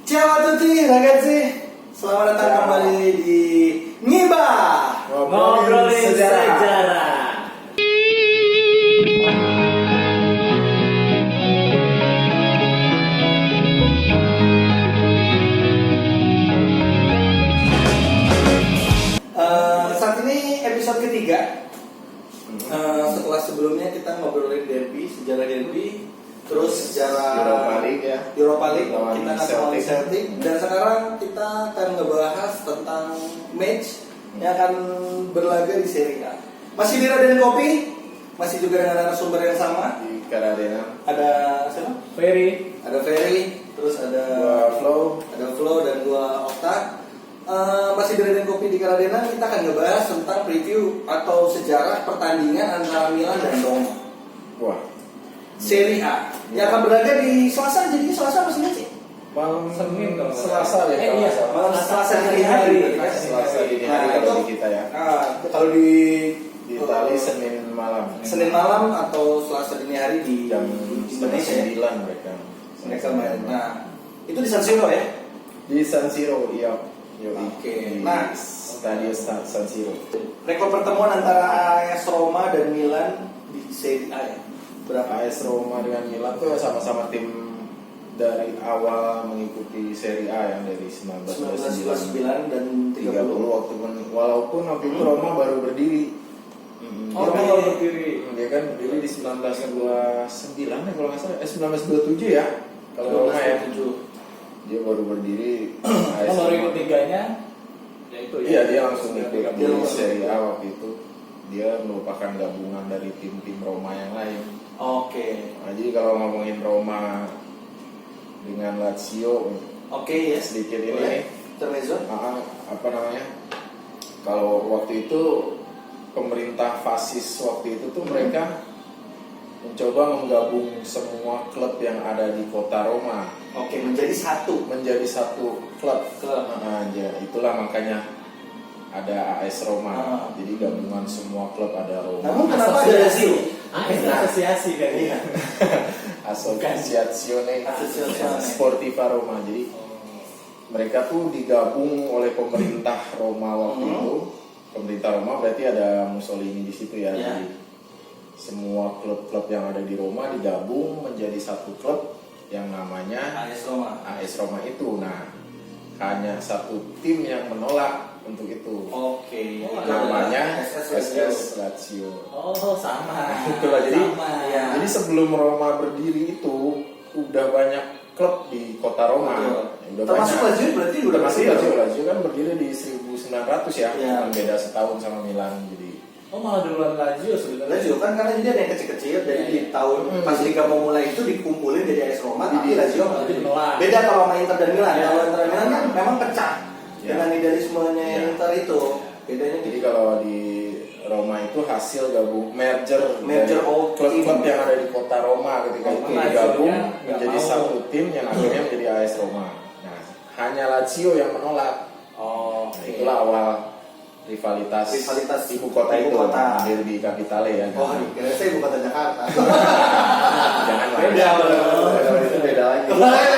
Ciao a tutti ragazzi, selamat datang kembali di Ngibah Ngobrolin sejarah. Saat ini episode ketiga. Setelah sebelumnya kita ngobrolin derby, sejarah derby, terus sejarah Europa League kita akan Celtic, dan sekarang kita akan ngebahas tentang match yang akan berlaga di Serie A. Masih di Raden Kopi, masih juga dengan narasumber yang sama Di Karadena. ada siapa? Ferry. Ada Ferry, terus ada Flo dan gua Okta. Masih di Raden Kopi di Karadena, kita akan ngebahas tentang preview atau sejarah pertandingan antara Milan dan Roma. Wah, Serie A yang akan berlaga di Selasa, jadi Selasa apa sih? malam Senin kalau Selasa ya. iya, Malam Selasa dini hari. Selasa dini hari Nah, kalau itu, di kita ya. kalau di Di Itali Senin malam. Senin malam atau Selasa dini hari di jam Indonesia ya? 9 mereka. Mereka main. Nah, itu di San Siro ya? Di San Siro, iya. Oke. Di Nah, Stadio San Siro. rekor pertemuan antara AS Roma dan Milan di Serie A ya? Berapa? AS Roma dengan Milan tuh sama-sama tim dari awal mengikuti Serie A yang dari 1929 dan 30. 30 walaupun waktu itu Roma baru berdiri. Oh, Dia kalau berdiri. Dia kan berdiri di 1929 ya kalau nggak salah, 1927 ya kalau Roma ya. 27. Dia baru berdiri. Oh, baru ikut liganya, ya itu ya. Iya, dia langsung ikut Tiga di puluh. Serie A waktu itu. Dia merupakan gabungan dari tim-tim Roma yang lain. Oke. Nah, jadi kalau ngomongin Roma dengan Lazio, Oke ya. sedikit ini Boleh. nih, Intermezzo. apa namanya? Kalau waktu itu pemerintah fasis waktu itu tuh mereka mencoba menggabung semua klub yang ada di kota Roma Oke, menjadi satu. menjadi satu klub. Klub. Nah, ya, itulah makanya ada AS Roma. Jadi gabungan semua klub ada Roma. Namun kenapa ada Lazio? Asosiasi kan ya. Associazione Associazione Sportiva Roma. Jadi mereka tuh digabung oleh pemerintah Roma waktu itu. Pemerintah Roma berarti ada Mussolini di situ ya. Ya. Jadi semua klub-klub yang ada di Roma digabung menjadi satu klub yang namanya AS Roma. AS Roma itu. Nah, hanya satu tim yang menolak untuk itu. Oke. Namanya SS SS Lazio. Oh, sama. Itulah, jadi Sama. ya. Jadi sebelum Roma berdiri itu udah banyak klub di kota Roma. Betul. Ya, udah Termasuk banyak. Lazio berarti udah Termasuk berdiri. Lazio kan berdiri di 1900 ya, Iya. cuma beda setahun sama Milan. Jadi Oh, malah duluan Lazio sebenarnya. Lazio kan karena jadi ada yang kecil-kecil, jadi Iya, di tahun pas Liga mau mulai itu dikumpulin jadi AS Roma, tapi Iya. Lazio Lazio menolak. beda kalau sama Inter dan Milan. Iya. Kalau Inter dan Milan kan memang pecah Iya. dengan idealismenya Iya. Inter itu. Bedanya jadi gitu. kalau di Roma itu hasil gabung merger Merger dari all klub-klub team. yang ada di kota Roma ketika itu Lazio-nya digabung nggak menjadi mau. satu tim yang akhirnya menjadi AS Roma. Nah, hanya Lazio yang menolak. Oh, Nah, itulah awal rivalitas ibu kota ibu itu kota. hadir di Kapitale ya. Oh, kira saya ibu kota Jakarta. Jangan lah. Beda, Itu beda lagi.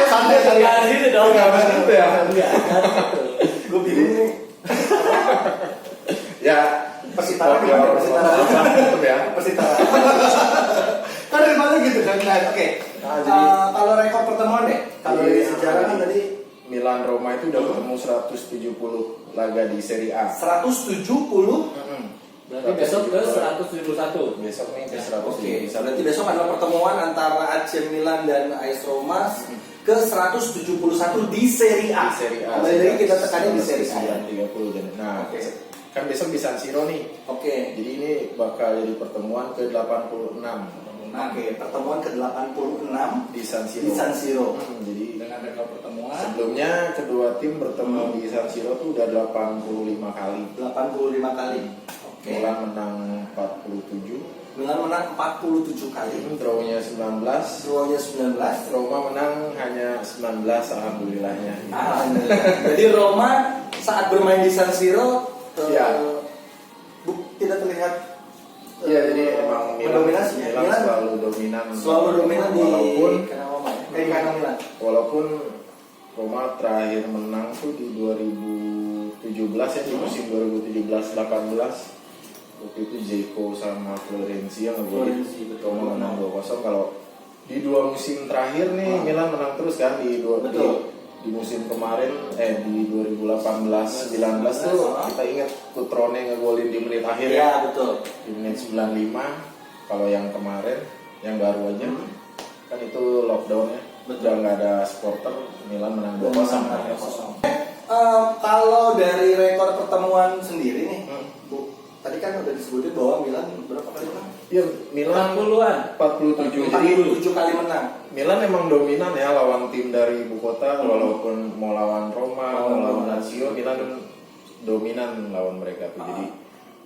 Santai kali ya. Enggak gitu dong. Enggak begitu ya. Enggak gitu. Gue bingung nih. Ya, Persitara support gimana? your Persitara. tetap ya. Persitara. Kan dari mana gitu kan? Nah, oke. Nah, jadi Kalau rekor pertemuan deh, kalau dari Iya. sejarah kan tadi Milan Roma itu udah ketemu 170 laga di Serie A. 170. Berarti besok ke 171. Besok nih ke Oke, 171. berarti besok adalah pertemuan antara AC Milan dan AS Roma ke 171 di Serie A. Di Serie A. Kembali lagi kita tekannya di Serie A. 30 dan nah, Oke. kan besok di San Siro nih. Oke. Jadi ini bakal jadi pertemuan ke-86 Oke, pertemuan ke-86 di San Siro. di San Siro. Jadi Dengan rekor pertemuan. sebelumnya kedua tim bertemu di San Siro tuh udah 85 kali. 85 kali. Oke. Milan menang 47, Milan menang 47 kali. draw-nya 19, Drawnya 19. Roma menang hanya 19 alhamdulillahnya. Alhamdulillah. Jadi Roma saat bermain di San Siro Ya. tidak terlihat Iya, jadi emang mendominasi ya. Milan Milan selalu dominan. selalu dominan di walaupun kandang Roma ya. Kandang Milan. walaupun Roma terakhir menang tuh di 2017 ya, di musim 2017-18. Waktu itu Dzeko sama Florenzi yang ngegolin Roma menang 2-0. Kalau di 2 musim terakhir nih Milan menang terus kan di musim kemarin di 2018-19 tuh kita ingat Cutrone ngegolin di menit akhir ya, betul. Di menit 95. Kalau yang kemarin yang baru aja kan itu lockdown ya, udah nggak ada supporter, Milan menang 2-0. Kalau dari rekor pertemuan sendiri nih, Bu, tadi kan udah disebutin bahwa Milan berapa kali menang? Iya, Milan 47. Jadi 47 kali menang. Milan emang dominan ya lawan tim dari ibu kota, walaupun mau lawan Roma, mau lawan Lazio, Milan dominan lawan mereka tuh. Jadi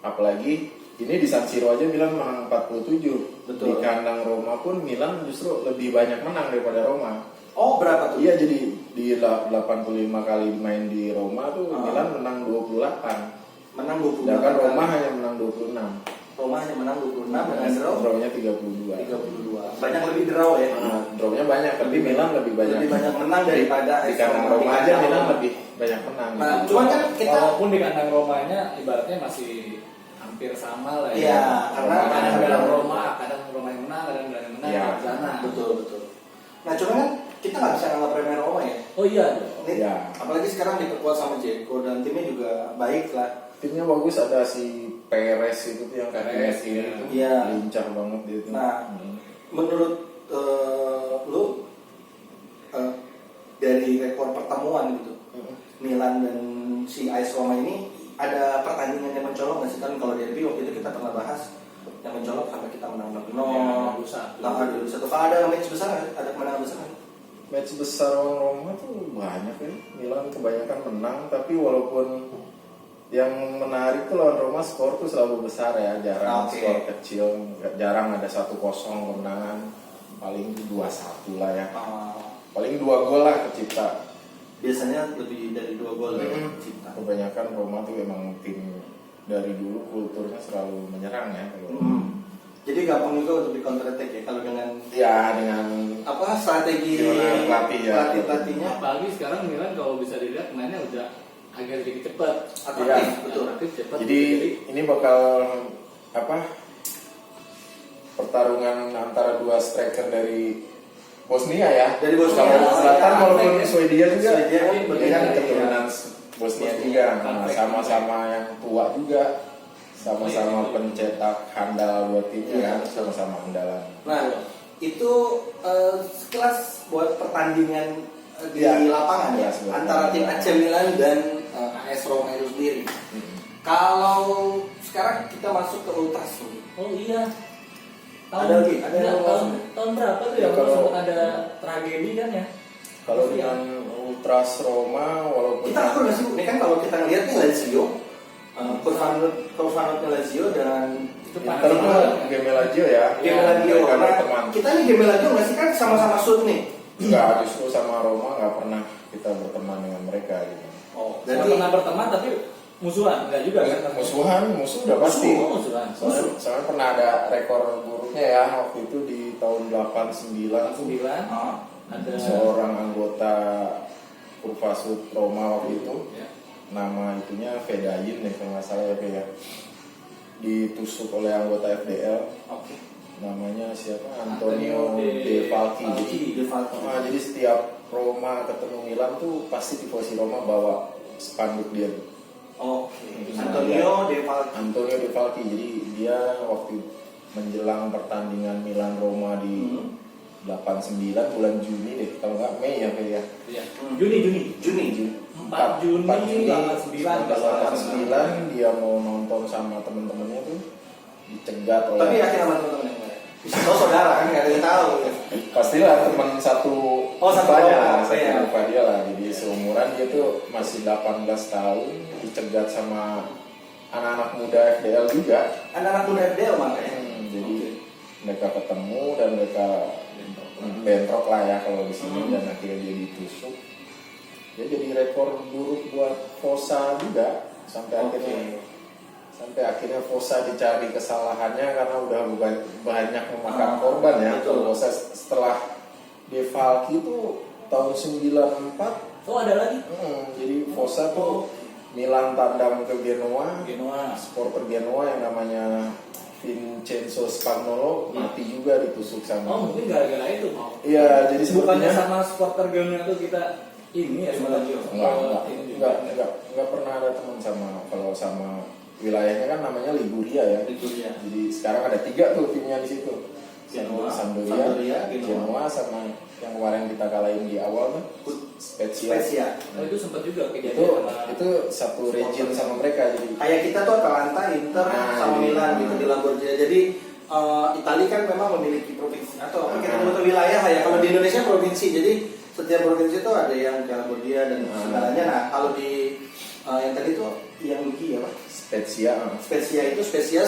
apalagi ini di San Siro aja Milan menang 47. Betul. Di kandang Roma pun Milan justru lebih banyak menang daripada Roma. Oh, berapa tuh? Iya, jadi di 85 kali main di Roma tuh Milan menang 28. Menang 28. Sedangkan Roma hanya menang 26. Roma hanya menang 26 dengan Draw-nya 32. 32. Banyak lebih draw ya. Draw-nya banyak, tapi Milan lebih banyak. Lebih banyak menang daripada Di kandang Roma aja Milan lebih banyak menang. Nah, cuman kan kita walaupun di kandang Romanya ibaratnya masih hampir sama lah ya. Iya, karena kadang Roma yang menang, kadang Milan yang menang Iya. di sana. betul. Nah, cuman kan kita nggak bisa nganggap remeh Roma ya. Oh iya. Ini, Iya. apalagi sekarang diperkuat sama Dzeko dan timnya juga baik lah. Timnya bagus, ada si Perez itu tuh yang kakinya Perez, kiri iya. itu Iya. lincah banget dia tuh. Nah, menurut lu dari rekor pertemuan gitu, Milan dan si AS Roma ini ada pertandingan yang mencolok nggak sih? Kan kalau derby waktu itu kita pernah bahas yang mencolok sampai kita menang 0-0. Nah, 2-1. Kalau ada match besar, ada kemenangan besar kan? Match besar lawan Roma tuh banyak ya. Milan kebanyakan menang, tapi walaupun yang menarik tuh lawan Roma skor tuh selalu besar ya, jarang skor kecil, jarang ada 1-0 kemenangan, paling 2-1 lah ya. Paling 2 gol lah kecipta. Biasanya lebih dari 2 gol cipta. Kebanyakan Roma tuh emang tim dari dulu kulturnya selalu menyerang ya. Jadi gampang juga untuk di counter attack ya kalau dengan apa strategi pelatihnya. Apalagi sekarang Milan kalau bisa dilihat mainnya udah agak sedikit cepat. Betul. Cepat. Jadi ini bakal pertarungan antara 2 striker dari Bosnia ya. Dari Bosnia. Kalau Selatan walaupun Swedia juga. Swedia Dia kan keturunan Bosnia juga. Nah, sama-sama yang tua juga. Sama-sama pencetak handal buat timnya kan, sama-sama andalan. Nah, itu sekelas buat pertandingan di lapangan ya antara tim AC Milan dan AS Roma itu sendiri. Kalau sekarang kita masuk ke Ultras. Oh iya. Tahun berapa tuh ya kalau sempat ada tragedi kan ya? Kalau dengan Ultras Roma walaupun kita akur nggak sih? Ini kan kalau kita ngeliat nih Lazio, Kurvanot Lazio dan Inter tuh game Lazio ya. Game Lazio. Nah, kita nih game Lazio nggak sih kan sama-sama shoot nih? Enggak, justru sama Roma nggak pernah kita berteman dengan mereka gitu. Oh, jadi pernah berteman tapi musuhan enggak juga kan? Musuh udah pasti. Musuhan. Soalnya pernah ada rekor buruknya ya waktu itu di tahun 89 ada seorang anggota Kurvasut Roma waktu itu. Nama itunya Fedayin ya kalau nggak salah ya, ditusuk oleh anggota FDL. Namanya siapa? Antonio De Falchi. Jadi setiap Roma ketemu Milan tuh pasti tifosi Roma bawa spanduk dia. Antonio De Falchi. Jadi dia waktu menjelang pertandingan Milan Roma di 89 bulan Juni deh, kalau nggak Mei ya kayak ya. Iya. Juni. 4 Juni 89 dia mau nonton sama temen-temennya tuh dicegat oleh. Tapi yakin sama temen-temennya? Oh saudara kan nggak ada yang tahu. Pastilah teman satu kelompok dia lah. Jadi seumuran dia tuh masih 18 tahun dicegat sama anak-anak muda FDL juga. Anak-anak muda FDL makanya. Jadi mereka ketemu dan mereka bentrok lah ya kalau di sini dan akhirnya dia ditusuk. Dia jadi rekor buruk buat Fossa juga sampai akhirnya Fossa dicari kesalahannya karena udah banyak memakan korban ya. Kalau Fossa setelah De Falchi itu tahun 94. Oh ada lagi. Jadi Fossa tuh Milan tandang ke Genoa. Genoa. Supporter Genoa yang namanya Vincenzo Spagnolo mati juga ditusuk sama. Oh mungkin gara-gara itu mau. Iya, jadi Bukannya sepertinya sama supporter Genoa itu kita ini ya sama Lazio. enggak pernah ada teman sama, kalau sama wilayahnya kan namanya Liguria ya. Liguria. Jadi sekarang ada 3 tuh timnya di situ. Genoa, Sampdoria, Genoa sama yang kemarin kita kalahin di awal tuh Spezia. Oh itu sempat juga kejadian Itu sama itu satu region sama mereka, jadi Kayak kita tuh Atalanta, Inter, sama Milan gitu di Lamborghini. Jadi Italia kan memang memiliki provinsi atau kita sebut wilayah ya. Kalau di Indonesia provinsi. Jadi setiap provinsi itu ada yang Lamborghini dan segalanya. Nah kalau di yang tadi tuh yang Luki ya Pak? Spezia,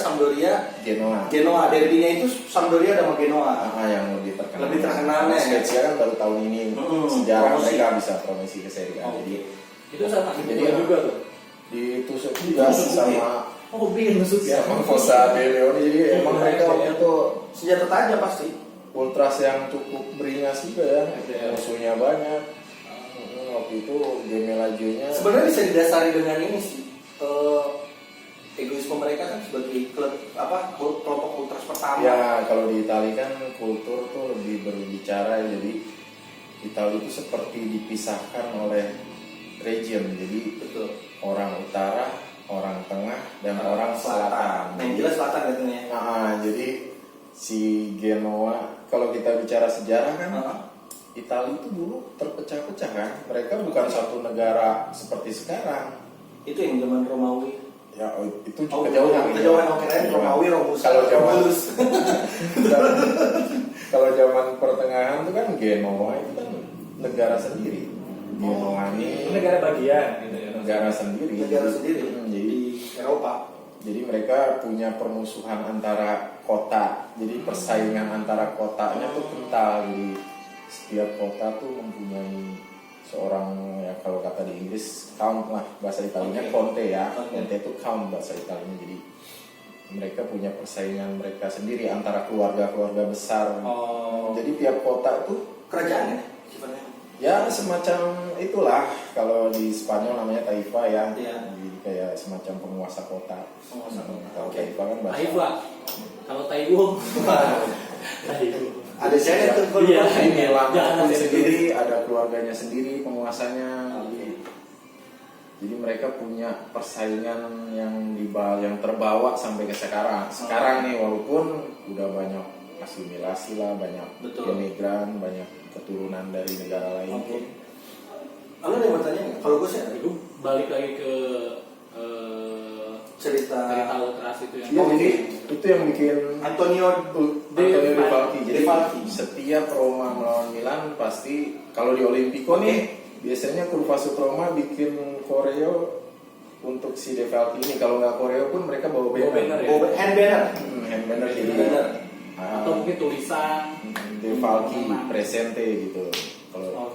Sampdoria, Genoa. Derbynya itu Sampdoria sama Genoa. Yang lebih terkenal. Lebih terkenalnya. Spezia kan baru tahun ini sejarah promosi. mereka bisa promosi ke Serie A. Jadi itu sama Jadi juga tuh. ditusuk juga sama Oh bikin nusuk ya. Fossa de Leone. Jadi emang mereka waktu itu Senjata tajam pasti. ultras yang cukup beringas juga ya. Iya. Musuhnya banyak. Waktu itu game Lazio-nya Sebenarnya bisa didasari dengan ini sih. Egoisme mereka kan sebagai klub kelompok ultras pertama. ya, kalau di Italia kan kultur tuh lebih berbicara, jadi Italia itu seperti dipisahkan oleh region. Jadi Betul. orang utara, orang tengah, dan orang selatan. Yang jelas selatan katanya. Jadi si Genoa, kalau kita bicara sejarah kan, Italia itu dulu terpecah-pecah kan. Mereka bukan satu negara seperti sekarang. Itu yang zaman Romawi. Ya, itu kejauhan. Romawi, Romus. Kalau zaman pertengahan itu kan Genoa itu kan negara sendiri. Genoa ini Negara bagian gitu ya. negara sendiri. Jadi di Eropa. Jadi mereka punya permusuhan antara kota. Jadi persaingan antara kotanya tuh kental. Jadi setiap kota tuh mempunyai seorang, ya kalau kata di Inggris count lah, bahasa Italianya conte ya. Conte itu count bahasa Italianya. Jadi mereka punya persaingan mereka sendiri antara keluarga-keluarga besar. Jadi tiap kota itu Kerajaan ya sifatnya. ya semacam itulah, kalau di Spanyol namanya taifa ya. Iya. Jadi kayak semacam penguasa kota. Kalau taifa kan bahasa Taifa. Kalau Taiwo. Ada saya tuh Iya. Ini Milan Jangan pun ada sendiri, ada keluarganya sendiri penguasanya. Jadi mereka punya persaingan yang terbawa sampai ke sekarang. Sekarang nih walaupun udah banyak asimilasi lah, banyak imigran, banyak keturunan dari negara lain. Lalu ada yang bertanya nggak? Kalau gue sih Itu balik lagi ke cerita ultras itu yang. Iya, jadi itu yang bikin Antonio De Falchi. Jadi De Falchi. setiap Roma melawan Milan pasti, kalau di Olimpico nih biasanya Curvaso Roma bikin koreo untuk si De Falchi ini. Kalau nggak koreo pun mereka bawa banner. hand banner. Hand banner jadi Atau mungkin tulisan De Falchi presente gitu. Kalau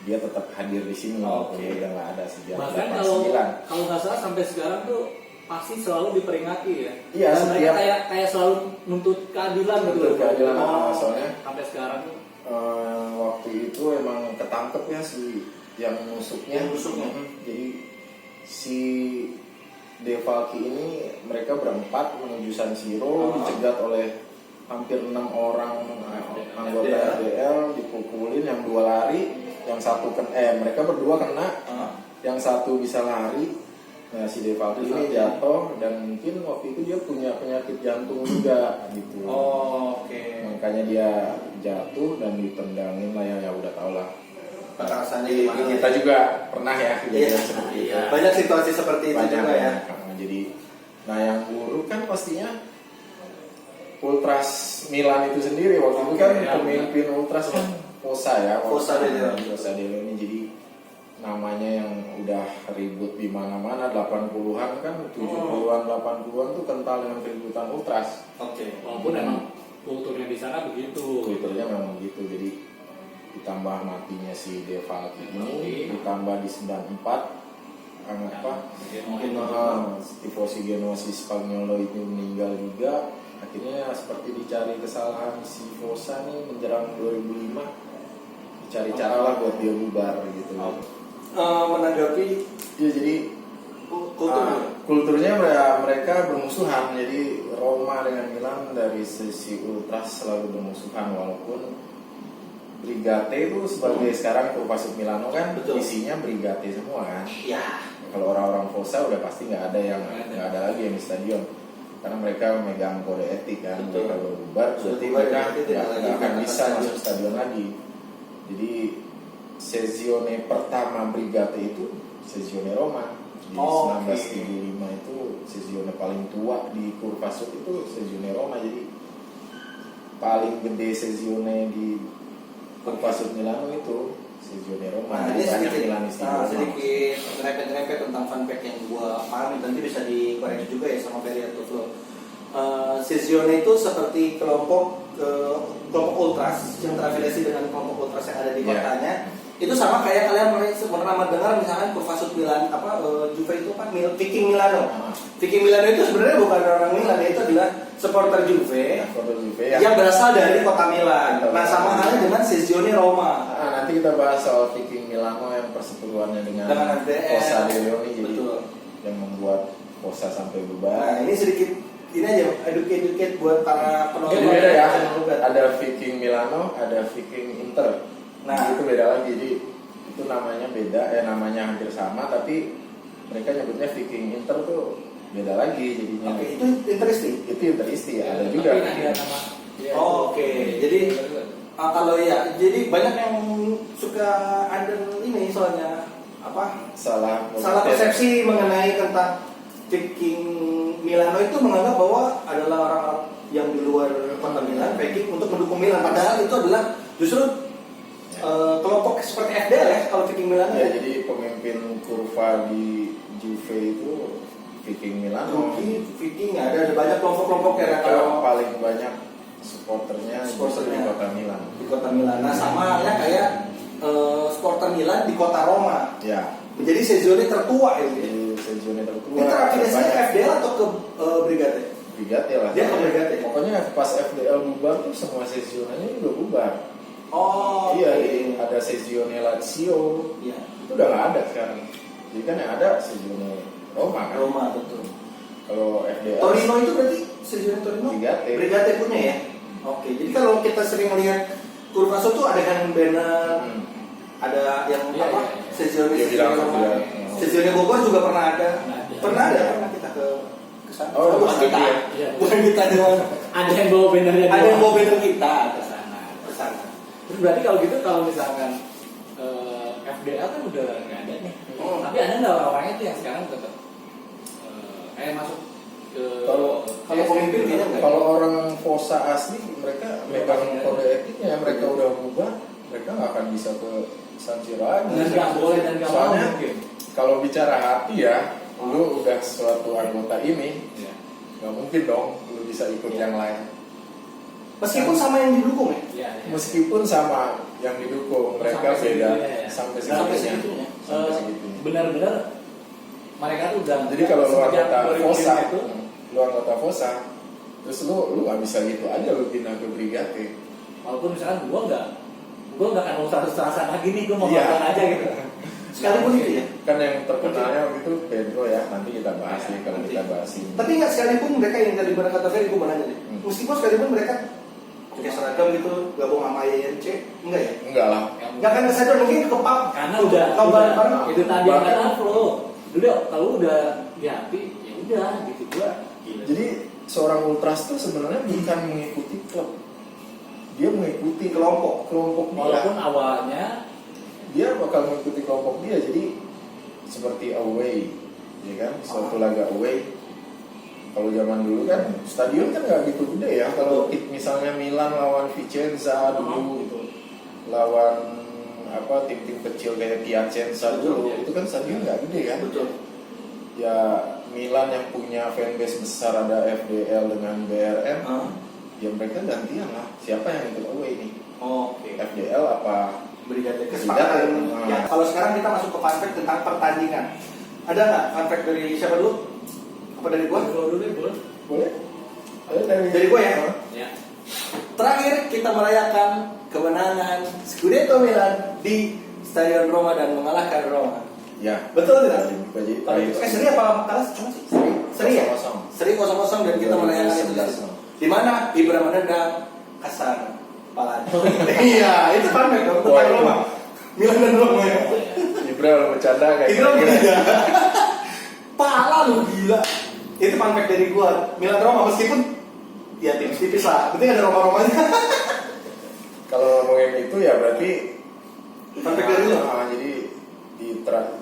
dia tetap hadir di sini, dia udah nggak ada sejak bahkan 89. kalau nggak salah sampai sekarang tuh pasti selalu diperingati ya. Iya, Dan mereka setiap kayak selalu nuntut keadilan gitu. Nuntut keadilan, soalnya sampai sekarang tuh waktu itu emang ketangkep ya si yang nusuknya. Jadi si De Falchi ini mereka berempat menuju San Siro, dicegat oleh hampir 6 orang anggota RDL, dipukulin, yang 2 lari, yang satu mereka berdua kena, yang satu bisa lari. Nah si De Falchi ini jatuh, dan mungkin waktu itu dia punya penyakit jantung juga gitu. Makanya dia jatuh dan ditendangin lah, ya udah tau lah. Kita juga pernah ya kejadian seperti itu. Banyak situasi seperti itu juga ya. Jadi, nah yang buruk kan pastinya Ultras Milan itu sendiri. Waktu itu kan pemimpin Ultras kan Fossa ya. Fossa de Leone. Jadi namanya yang udah ribut di mana-mana, 80-an kan, 70-an 80-an tuh kental dengan keributan Ultras. Walaupun emang kulturnya di sana begitu. Kulturnya memang begitu. Jadi ditambah matinya si De Falchi ini, ditambah di 94 tifosi Genoa si Spagnolo itu meninggal juga. Akhirnya seperti dicari kesalahan si Fossa nih menjelang 2005, cari cara lah buat dia bubar gitu. Menanggapi Ya jadi kulturnya mereka bermusuhan. Jadi Roma dengan Milan dari sisi ultras selalu bermusuhan, walaupun Brigate itu sebagai sekarang Kurvasut Milano kan betul, isinya Brigate semua kan. Ya. Kalau orang-orang Fossa udah pasti nggak ada lagi yang di stadion, karena mereka memegang kode etik kan. Betul. Kalau bubar berarti mereka nggak akan bisa masuk stadion lagi. Jadi sezione pertama Brigate itu sezione Roma di 1935 itu sezione paling tua di Kurvasut itu sezione Roma. Jadi paling gede sezione di Kurvasut Milano itu sezione Roma. Nah, ini sedikit sedikit repet tentang fun fact yang gua pahami, nanti bisa dikoreksi juga ya sama Ferry atau Flo. Sezione itu seperti kelompok ultras yang terafiliasi dengan kelompok ultras yang ada di kotanya. Itu sama kayak kalian pernah mendengar misalkan Kurvasut Milan Juve itu kan Viking Milano. Viking Milano itu sebenarnya bukan orang Milan, itu adalah supporter Juve yang berasal dari kota Milan. Nah, sama halnya dengan sezione Roma. Nanti kita bahas soal Viking Milano yang persekutuannya dengan Fossa De Leoni, jadi yang membuat Fossa sampai bubar. Nah, ini sedikit ini aja educate buat para penonton. Jadi beda ya, ada Viking Milano, ada Viking Inter. Nah, itu beda lagi. Jadi itu namanya beda, namanya hampir sama, tapi mereka nyebutnya Viking Inter tuh beda lagi jadinya. Oke, itu Interisti. Itu Interisti ada juga. Oke, jadi kalau ya, jadi banyak yang suka ada ini soalnya apa? Salah persepsi mengenai tentang Viking Milano itu menganggap bahwa adalah orang-orang yang di luar kota Milan, Viking untuk mendukung Milan. Padahal itu adalah justru kelompok seperti FDL ya kalau Viking Milano. Ya, jadi pemimpin kurva di Juve itu Viking Milano. Viking ada banyak kelompok-kelompok ya. Kalau paling banyak supporternya di kota Milan. Di kota Milan. Nah, sama ya kayak supporter Milan di kota Roma. Ya. Menjadi sezione tertua ya. Jadi sezione tertua. Ini terafiliasinya FDL atau ke Brigate? Brigate lah. Dia ke Brigate. Pokoknya pas FDL bubar tuh semua sezionanya udah bubar. Oh iya, ada sezione Lazio. Iya. Itu udah nggak ada sekarang. Jadi kan yang ada sezione Roma kan. Roma betul. Kalau FDL Torino itu berarti sezione Torino? Brigate punya ya. Oke, jadi kalau kita sering melihat Kurvasut tuh ada kan banner, ada yang sezione Roma. Sezione Bogor juga pernah ada. Pernah kita ke sana. Oh, bukan kita. Bukan kita doang. Ada yang bawa bannernya. Ada yang bawa banner kita ke sana. Terus berarti kalau gitu, kalau misalkan FDL kan udah nggak ada nih. Tapi ada nggak orang-orangnya tuh yang sekarang tetap kayak masuk ke kalau pemimpin beda nggak? Kalau orang Fossa asli mereka megang kode etiknya, mereka udah berubah, mereka nggak akan bisa ke San Siro lagi. Dan nggak boleh dan nggak mau mungkin. Kalau bicara hati ya, lu udah suatu anggota ini, nggak mungkin dong lu bisa ikut yang lain. Meskipun sama yang didukung ya? Meskipun sama yang didukung, mereka beda sampai segitunya. Benar-benar mereka tuh udah. Jadi kalau lu anggota Fossa, terus lu nggak bisa gitu aja lu pindah ke Brigate. Walaupun misalkan gua nggak akan mau status-statusan lagi nih, gua mau makan aja gitu. Sekalipun itu ya. Kan yang terkenalnya itu Pedro ya, nanti kita bahas nih kalau kita bahas ini. Tapi nggak sekalipun mereka yang tadi benar kata Ferry, gua mau nanya deh. Meskipun sekalipun mereka pakai seragam gitu, gabung sama INC, enggak ya? Enggak lah. Nggak akan kesadar mungkin ke pub. Karena udah itu tadi yang kata Flo. Udah kalau udah ganti ya udah gitu gua. Jadi seorang ultras tuh sebenarnya bukan mengikuti klub, dia mengikuti kelompok dia. Walaupun awalnya dia bakal mengikuti kelompok dia, jadi seperti away, ya kan? Suatu laga away. Kalau zaman dulu kan stadion kan nggak gitu gede ya. Kalau misalnya Milan lawan Vicenza dulu gitu, lawan tim-tim kecil kayak Piacenza dulu, itu kan stadion nggak gede kan? Betul. Ya Milan yang punya fanbase besar, ada FDL dengan BRM, ya mereka gantian lah. Siapa yang ikut away ini? FDL apa Brigate? Kesepakatan. Ya, kalau sekarang kita masuk ke fun fact tentang pertandingan. Ada nggak fun fact dari siapa dulu? Apa dari gua? dulu boleh. Boleh? Dari gua ya. Ya. terakhir kita merayakan kemenangan Scudetto Milan di Stadion Roma dan mengalahkan Roma. Ya. Betul tidak? Jadi Seri apa kalah cuma sih? Seri ya? Seri 0-0 dan kita merayakan itu. Di mana Ibra menendang kasar kepala. Iya, itu fun fact dong tentang Roma. Milan dan Roma ya. Ibra udah bercanda kayak Ibra bercanda. Pala lu gila. Itu fun fact dari gua. Milan Roma meskipun ya tipis lah. Penting ada Roma-Romanya. Kalau ngomongin itu ya berarti fun fact dari lu. Jadi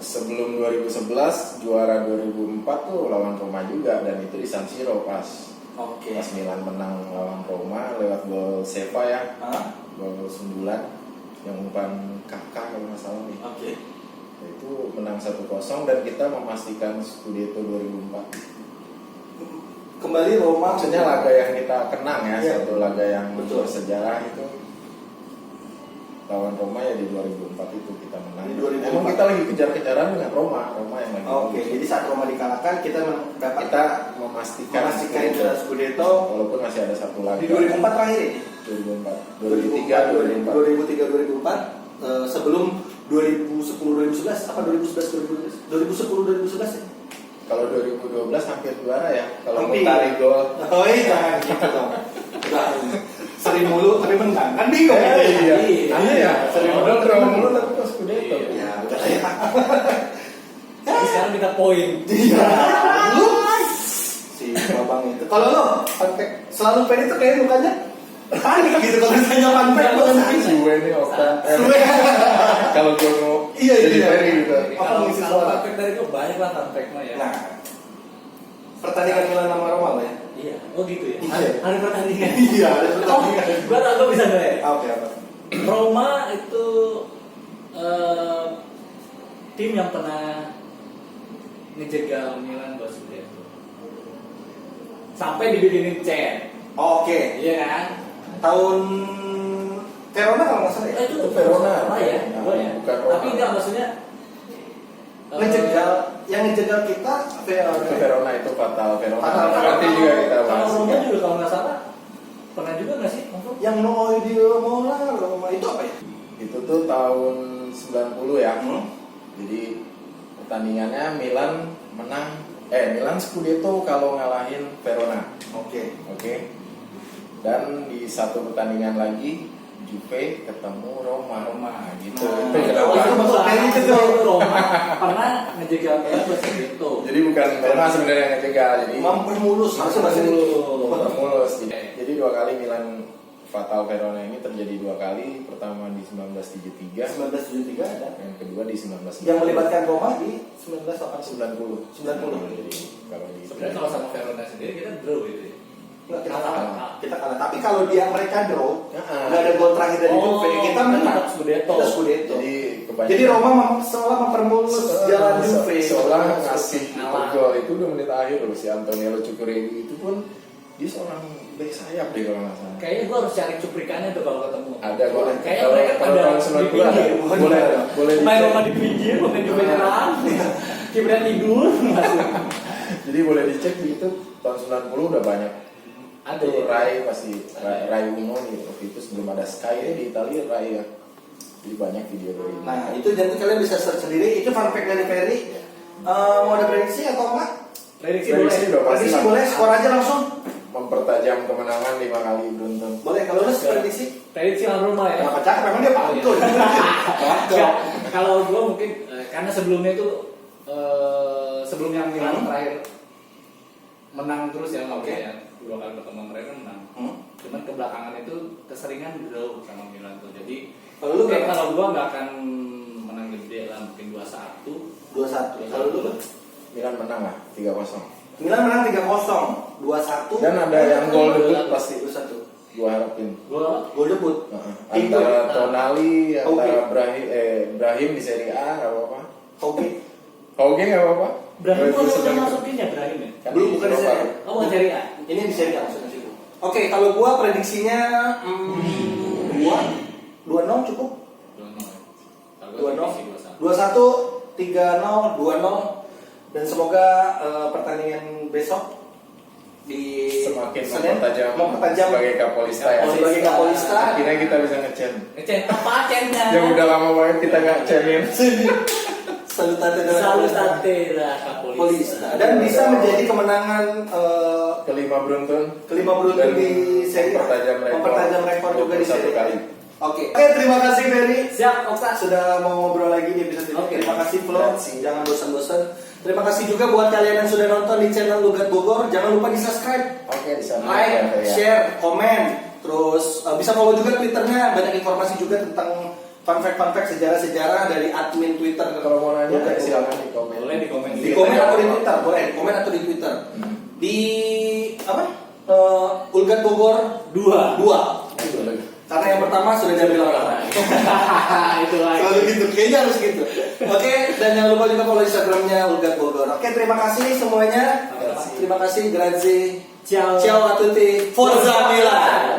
sebelum 2011 juara 2004 tuh lawan Roma juga dan itu di San Siro pas Milan menang lawan Roma lewat gol Seva ya, gol sundulan yang umpan kakak kalau nggak salah nih. Itu menang 1-0 dan kita memastikan Scudetto 2004. Kembali Roma. Maksudnya laga yang kita kenang ya, satu laga yang bersejarah itu lawan Roma ya di 2004 itu kita menang. Emang kita lagi kejar-kejaran dengan Roma yang lagi. Jadi saat Roma dikalahkan kita memastikan Scudetto walaupun masih ada satu lagi. Di 2004 terakhir ya? 2003 2004 sebelum 2010 2011 apa 2011 2011 ya? Kalau 2012 hampir juara ya. Kalau Hampir. Montari gol. Oh iya jangan gitu dong. Sering mulu tapi menang kan bingung. Iya. Sering mulu tapi pas Scudetto. Ya udah ya. Tapi sekarang kita poin. Iya. Lu si Babang itu. Kalau lo selalu pen itu kayak mukanya panik gitu kalau ditanya panpek lo kan Gue ini kalau gue mau jadi Ferry gitu. Kalau funfact dari gue banyak lah funfact mah ya. Nah, pertandingan Milan sama Roma lo ya? Iya, oh gitu ya. Iya. Ada pertandingan. Iya, ada pertandingan. Gue bisa nggak ya? Oke, apa? Roma itu tim yang pernah ngejegal Milan buat Scudetto. Sampai dibikinin chat. Oke. Iya kan? Tahun Verona kalau nggak salah ya? Itu Verona. Ya. Bukan Roma. Tapi enggak maksudnya Ngejegal, yang ngejegal kita Verona itu fatal Verona. Fatal. Nanti juga kita kalau bahas. Roma juga kalau nggak salah pernah juga nggak sih? yang no idea Mola Roma itu apa ya? Itu tuh tahun 90 ya. Jadi pertandingannya Milan Milan Scudetto kalau ngalahin Verona. Oke. Dan di satu pertandingan lagi Juve ketemu Roma gitu. Nah, Itu itu masuk dari itu tuh. Roma pernah ngejegal Milan buat Scudetto. Jadi bukan Roma sebenarnya yang ngejegal. Jadi Mempermulus mempermulus. Jadi dua kali Milan fatal Verona ini terjadi dua kali. Pertama di 1973 ada. yang kedua di 1990. Yang melibatkan Roma di 1980. 90. 90. Jadi kalau di Sebenarnya kalau sama Verona sendiri kita draw gitu ya. Nggak, kita kalah. Tapi kalau mereka draw, Nah, nggak ada gol terakhir dari Juve, kita menang. Scudetto. Kita Scudetto. Jadi Roma seolah mempermulus jalan Juve. seolah ngasih gol itu 2 menit akhir loh si Antonello Cucurelli itu pun dia seorang back sayap deh kalau nggak salah. Kayaknya gue harus cari cuplikannya tuh kalau ketemu. Ada boleh. Kayaknya mereka pada tahun di 90 ada. pinggir. Boleh. Main Roma di pinggir, bukan di beneran. Kibran tidur. Jadi boleh dicek di itu tahun 90 udah banyak. Ada Itu ya. Rai pasti Rai Uno gitu. Waktu itu sebelum ada Sky di Italia Rai ya. Jadi banyak video dari ini. Nah itu nanti kalian bisa search sendiri. Itu fun fact dari Ferry. Mau ada prediksi atau enggak? Prediksi udah pasti Prediksi lah. boleh. Skor aja langsung. Mempertajam kemenangan 5 kali beruntun. Boleh kalau lu prediksi. Prediksi lawan Roma ya. Kenapa cakep? Memang dia pantun. Enggak, kalau gue mungkin karena sebelumnya itu sebelumnya Milan terakhir menang terus ya, ya 2 kali pertemuan mereka menang. Cuman kebelakangan itu keseringan draw sama Milan tuh. Jadi Kalau lu kalau gue nggak akan menang gede lah, mungkin 2-1. 2-1. Kalau lu Milan menang lah 3-0. Milan menang 3-0, 2-1. Dan ada yang gol debut pasti 2-1. gua harapin. Gol debut. Antara Tonali, antara Okay. Brahim di Serie A nggak apa-apa. Oke. Oke nggak apa-apa. Brahim Gua udah senang. masukin ya Brahim ya? Kan Belum, bukan di Eropa. Serie A. Oh bukan Serie A. Ini di seri A maksudnya situ. Oke, kalau gua prediksinya 2-0 cukup. 2-0, 2-1, 3-0, 2-0 dan semoga pertandingan besok di semakin Senin, mempertajam sebagai Kapolista ya. sebagai Kapolista. Akhirnya kita bisa ngecen. Ngecen apa cennya? Yang udah lama banget kita nggak cenin. Salutate Salutatera Kapolista dan bisa menjadi kemenangan kelima beruntun di seri mempertajam rekor juga di seri kali. Oke, terima kasih Ferry. Siap, Oksa. Sudah mau ngobrol lagi di episode ini. Oke. Terima kasih Flo. Jangan bosan-bosan. Terima kasih juga buat kalian yang sudah nonton di channel Lugat Bogor. Jangan lupa di subscribe, Oke, di sana. like, share, komen. Terus bisa follow juga Twitternya. Banyak informasi juga tentang fun fact sejarah-sejarah dari admin Twitter. Kalau mau nanya Lugat Bogor. silakan di komen. Boleh di komen. Di komen atau di Twitter, boleh. Komen atau di Twitter. Di apa? Ulgat Bogor 2. Itu lagi. Karena yang pertama sudah diambil orang. Itu lagi. Kalau gitu, kayaknya harus gitu. Oke, dan jangan lupa juga follow Instagramnya Ulgat Bogor. Oke, terima kasih semuanya. Terima kasih, grazie. Ciao. Ciao a tutti. Forza Milan.